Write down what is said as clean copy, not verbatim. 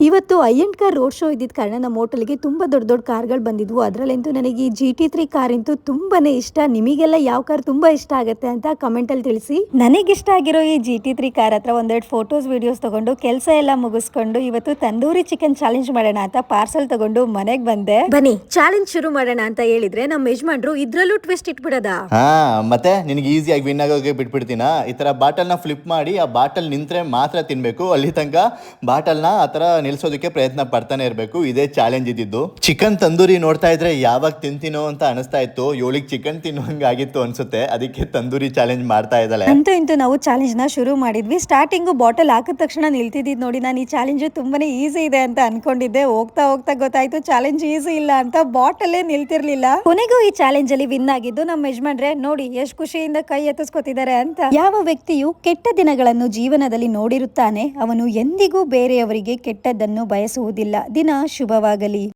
ಇವತ್ತು ಐಎಂಡ್ car road show ಇದ್ದಿದ್ದ ಕಾರಣ ನಮ್ಮ ಹೋಟೆಲ್ಗೆ ತುಂಬಾ ದೊಡ್ಡ ದೊಡ್ಡ ಕಾರ್ಗಳು ಬಂದಿದ್ವು. ಅದರಲ್ಲಂತೂ ನನಗೆ ಈ GT3 ಕಾರ್ ಅಂತೂ ತುಂಬಾನೇ ಇಷ್ಟ. ನಿಮಗೆಲ್ಲ ಯಾವ ಕಾರ್ ತುಂಬಾ ಇಷ್ಟ ಆಗುತ್ತೆ ಅಂತ ಕಮೆಂಟ್ ಅಲ್ಲಿ ತಿಳಿಸಿ. ನನಗಿಷ್ಟ ಆಗಿರೋ ಈ GT3 ಕಾರ್ ಹತ್ರ ಒಂದೆರಡು ಫೋಟೋಸ್ ವಿಡಿಯೋಸ್ ತಗೊಂಡು ಕೆಲಸ ಎಲ್ಲ ಮುಗಿಸ್ಕೊಂಡು ಇವತ್ತು ತಂದೂರಿ ಚಿಕನ್ ಚಾಲೆಂಜ್ ಮಾಡೋಣ ಅಂತ ಪಾರ್ಸಲ್ ತಗೊಂಡು ಮನೆಗೆ ಬಂದೆ. ಬನ್ನಿ ಚಾಲೆಂಜ್ ಶುರು ಮಾಡೋಣ ಅಂತ ಹೇಳಿದ್ರೆ ನಮ್ಮ ಯಜಮಾನ್ರು ಇದ್ರಲ್ಲೂ ಟ್ವಿಸ್ಟ್ ಇಟ್ಬಿಡದ. ಮತ್ತೆ ನಿನಗೆ ಈಸಿಯಾಗಿ ವಿನ್ ಆಗೋಕೆ ಬಿಟ್ಬಿಡ್ತೀನ. ಈ ತರ ಬಾಟಲ್ ನ ಫ್ಲಿಪ್ ಮಾಡಿ ಆ ಬಾಟಲ್ ನಿಂತ್ರೆ ಮಾತ್ರ ತಿನ್ಬೇಕು. ಅಲ್ಲಿ ತನಕ ಬಾಟಲ್ ನ ಆತರ ನಿಲ್ಸೋದಕ್ಕೆ ಪ್ರಯತ್ನ ಪಡ್ತಾನೆ ಇರಬೇಕು. ಇದೇ ಚಾಲೆಂಜ್ ಇದ್ದಿದ್ದು. ಚಿಕನ್ ತಂದೂರಿ ನೋಡ್ತಾ ಇದ್ರೆ ಯಾವಾಗ ತಿಂತೀನೋ ಅಂತ ಅನಿಸ್ತಾ ಇತ್ತು. ಇವಳಿಗೆ ಚಿಕನ್ ತಿನ್ನುವಂಗಾಗಿತ್ತು ಅನ್ಸುತ್ತೆ. ಅದಕ್ಕೆ ತಂದೂರಿ ಚಾಲೆಂಜ್ ಮಾಡ್ತಾ ಇದ್ದಾಳೆ. ಅಂತೂ ಇಂತೂ ನಾವು ಚಾಲೆಂಜ್ ನ ಶುರು ಮಾಡಿದ್ವಿ. ಸ್ಟಾರ್ಟಿಂಗು ಬಾಟಲ್ ಹಾಕಿದ ತಕ್ಷಣ ನಿಲ್ತಿದ್ದಿದ್ ನೋಡಿ ನಾನು ಈ ಚಾಲೆಂಜ್ ತುಂಬಾನೇ ಈಸಿ ಇದೆ ಅಂತ ಅನ್ಕೊಂಡಿದ್ದೆ. ಹೋಗ್ತಾ ಹೋಗ್ತಾ ಗೊತ್ತಾಯ್ತು ಚಾಲೆಂಜ್ ಈಸಿ ಇಲ್ಲ ಅಂತ. ಬಾಟಲೇ ನಿಲ್ತಿರ್ಲಿಲ್ಲ. ಕೊನೆಗೂ ಈ ಚಾಲೆಂಜ್ ಅಲ್ಲಿ ವಿನ್ ಆಗಿದ್ದು ನಮ್ಮ ಯಜಮಾನ್ರೆ. ನೋಡಿ ಎಷ್ಟು ಖುಷಿಯಿಂದ ಕೈ ಎತ್ತಿಸ್ಕೊತಿದ್ದಾರೆ ಅಂತ. ಯಾವ ವ್ಯಕ್ತಿಯು ಕೆಟ್ಟ ದಿನಗಳನ್ನು ಜೀವನದಲ್ಲಿ ನೋಡಿರುತ್ತಾನೆ ಅವನು ಎಂದಿಗೂ ಬೇರೆಯವರಿಗೆ ಕೆಟ್ಟದ್ದನ್ನು ಬಯಸುವುದಿಲ್ಲ. ದಿನ ಶುಭವಾಗಲಿ.